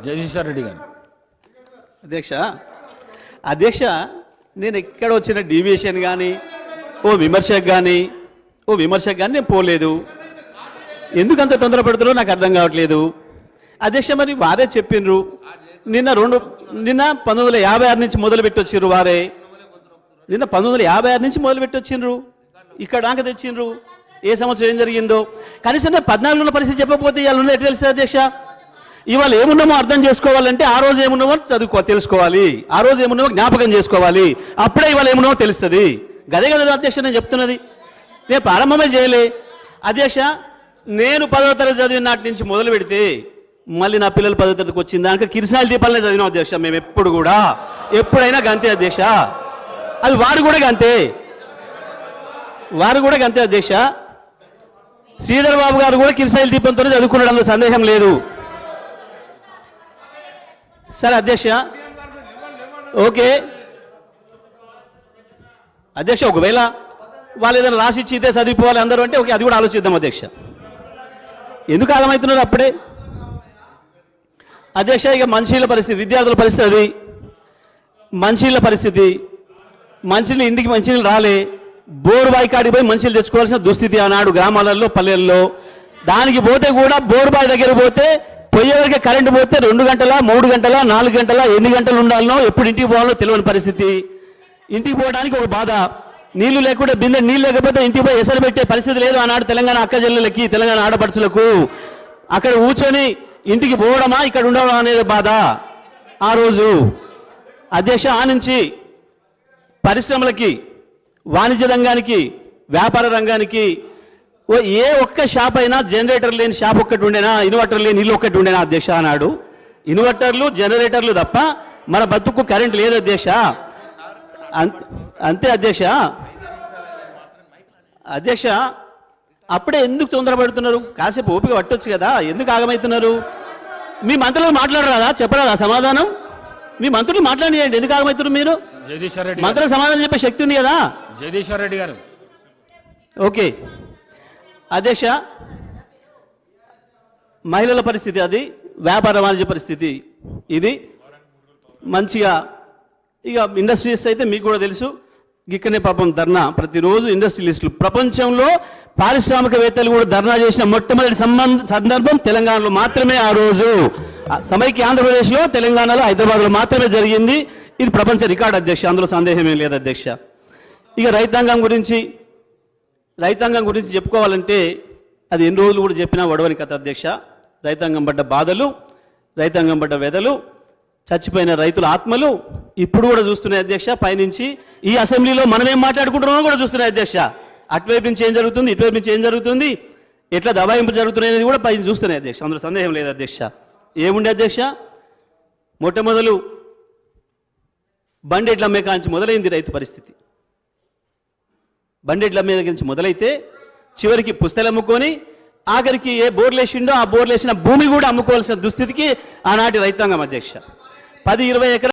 జగదీశ్వర్ రెడ్డి గారు. అధ్యక్ష నేను ఎక్కడ వచ్చిన డీవియేషన్ కానీ ఓ విమర్శకు కానీ నేను పోలేదు. ఎందుకంత తొందర పెడుతున్నారో నాకు అర్థం కావట్లేదు అధ్యక్ష. మరి వారే చెప్పిండ్రు నిన్న 1956 నుంచి మొదలుపెట్టి వచ్చిండ్రు. వారే నిన్న 1956 నుంచి మొదలుపెట్టి వచ్చిండ్రు, ఇక్కడ దాకా తెచ్చిండ్రు. ఏ సంవత్సరం ఏం జరిగిందో కనీసం 14 ఉన్న పరిస్థితి చెప్పకపోతే ఇవాళ ఉన్నది ఎట్లా తెలుస్తుంది అధ్యక్ష? ఇవాళ ఏమున్నామో అర్థం చేసుకోవాలంటే ఆ రోజు ఏమున్నామో తెలుసుకోవాలి, ఆ రోజు ఏమున్నామో జ్ఞాపకం చేసుకోవాలి. అప్పుడే ఇవాళ ఏమున్నామో తెలుస్తుంది. గదే కదా అధ్యక్ష నేను చెప్తున్నది. నేను ప్రారంభమే చేయలే అధ్యక్ష. నేను 10వ తరగతి చదివిన నాటి నుంచి మొదలు పెడితే మళ్ళీ నా పిల్లలు 10వ తరగతికి వచ్చిన దానికి కిరసనాయిల దీపాలనే చదివినాం అధ్యక్ష. మేము ఎప్పుడైనా గంతే అధ్యక్ష. అది వారు కూడా గంతే అధ్యక్ష. శ్రీధర్ బాబు గారు కూడా కిరసనాయిల దీపంతోనే చదువుకున్నాడు, అందులో సందేహం లేదు. సరే అధ్యక్ష, ఓకే అధ్యక్ష. ఒకవేళ వాళ్ళు ఏదైనా రాసిచ్చి ఇదే చదివిపోవాలి అందరూ అంటే ఓకే, అది కూడా ఆలోచిద్దాం అధ్యక్ష. ఎందుకు ఆగమవుతున్నారు అప్పుడే అధ్యక్ష? ఇక మంచినీళ్ళ పరిస్థితి, విద్యార్థుల పరిస్థితి, అది మంచినీళ్ళ పరిస్థితి. మంచినీళ్ళు ఇంటికి మంచినీళ్ళు రాలే, బోరు బావి కాడికి పోయి మంచినీళ్ళు తెచ్చుకోవాల్సిన దుస్థితి ఆనాడు గ్రామాలలో పల్లెల్లో. దానికి పోతే కూడా బోరు బావి దగ్గర పోతే పోయేవరకే కరెంటు పోతే 2 గంటల 3 గంటల 4 గంటల ఎన్ని గంటలు ఉండాలనో ఎప్పుడు ఇంటికి పోవాలో తెలియని పరిస్థితి. ఇంటికి పోవడానికి ఒక బాధ, నీళ్లు లేకుండా బిందె నీళ్ళు లేకపోతే ఇంటికి పోయి ఎసరు పెట్టే పరిస్థితి లేదు ఆనాడు తెలంగాణ అక్క చెల్లెలకి, తెలంగాణ ఆడపడుచులకు. అక్కడ కూర్చొని ఇంటికి పోవడమా ఇక్కడ ఉండడం అనేది బాధ ఆ రోజు అధ్యక్ష. ఆ నుంచి పరిశ్రమలకి, వాణిజ్య రంగానికి, వ్యాపార రంగానికి ఏ ఒక్క షాప్ అయినా జనరేటర్ లేని షాప్ ఒక్కటి ఉండేనా, ఇన్వర్టర్ లేని ఇల్లు ఒక్కటి ఉండేనా అధ్యక్ష? అన్నాడు ఇన్వర్టర్లు జనరేటర్లు తప్ప మన బతుకు కరెంట్ లేదు అధ్యక్ష. అంతే అధ్యక్ష. అధ్యక్ష అప్పుడే ఎందుకు తొందరపడుతున్నారు? కాసేపు ఓపిక పట్టొచ్చు కదా, ఎందుకు ఆగమవుతున్నారు? మీ మంత్రులు మాట్లాడరాదా? చెప్పరాదా సమాధానం? మీ మంత్రులు మాట్లాడియండి, ఎందుకు ఆగమవుతున్నారు మీరు? జగదీశ్వర్ రెడ్డి మంత్రులు సమాధానం చెప్పే శక్తి ఉంది కదా. జగదీశ్వర్ రెడ్డి గారు. ఓకే అధ్యక్ష, మహిళల పరిస్థితి అది, వ్యాపార వాణిజ్య పరిస్థితి ఇది. మంచిగా ఇక ఇండస్ట్రీస్ అయితే మీకు కూడా తెలుసు, ఇక్కడనే పాపం ధర్నా ప్రతిరోజు ఇండస్ట్రియలిస్టులు, ప్రపంచంలో పారిశ్రామికవేత్తలు కూడా ధర్నా చేసిన మొట్టమొదటి సందర్భం తెలంగాణలో మాత్రమే. ఆ రోజు సమైక్య ఆంధ్రప్రదేశ్లో, తెలంగాణలో, హైదరాబాద్లో మాత్రమే జరిగింది. ఇది ప్రపంచ రికార్డు అధ్యక్ష, అందులో సందేహమేం లేదు అధ్యక్ష. ఇక రైతాంగం గురించి చెప్పుకోవాలంటే అది ఎన్ని రోజులు కూడా చెప్పినా వడవని కథ అధ్యక్ష. రైతాంగం పడ్డ బాధలు, రైతాంగం పడ్డ వ్యధలు, చచ్చిపోయిన రైతుల ఆత్మలు ఇప్పుడు కూడా చూస్తున్నాయి అధ్యక్ష. పైనుంచి ఈ అసెంబ్లీలో మనం ఏం మాట్లాడుకుంటున్నామో కూడా చూస్తున్నాయి అధ్యక్ష. అటువైపు నుంచి ఏం జరుగుతుంది, ఇటువైపు నుంచి ఏం జరుగుతుంది, ఎట్లా దబాయింపు జరుగుతున్నాయి అనేది కూడా పైన చూస్తున్నాయి అధ్యక్ష, అందులో సందేహం లేదు అధ్యక్ష. ఏముండే అధ్యక్ష, మొట్టమొదలు బండెడ్ల అమ్మే కాంచి మొదలైంది రైతు పరిస్థితి. బండెడ్ల అమ్మే నుంచి మొదలైతే చివరికి పుస్తలు అమ్ముకొని ఆఖరికి ఏ బోర్లేసిండో ఆ బోర్లేసిన భూమి కూడా అమ్ముకోవాల్సిన దుస్థితికి ఆనాటి రైతాంగం అధ్యక్ష. 10-20 ఎకరాలు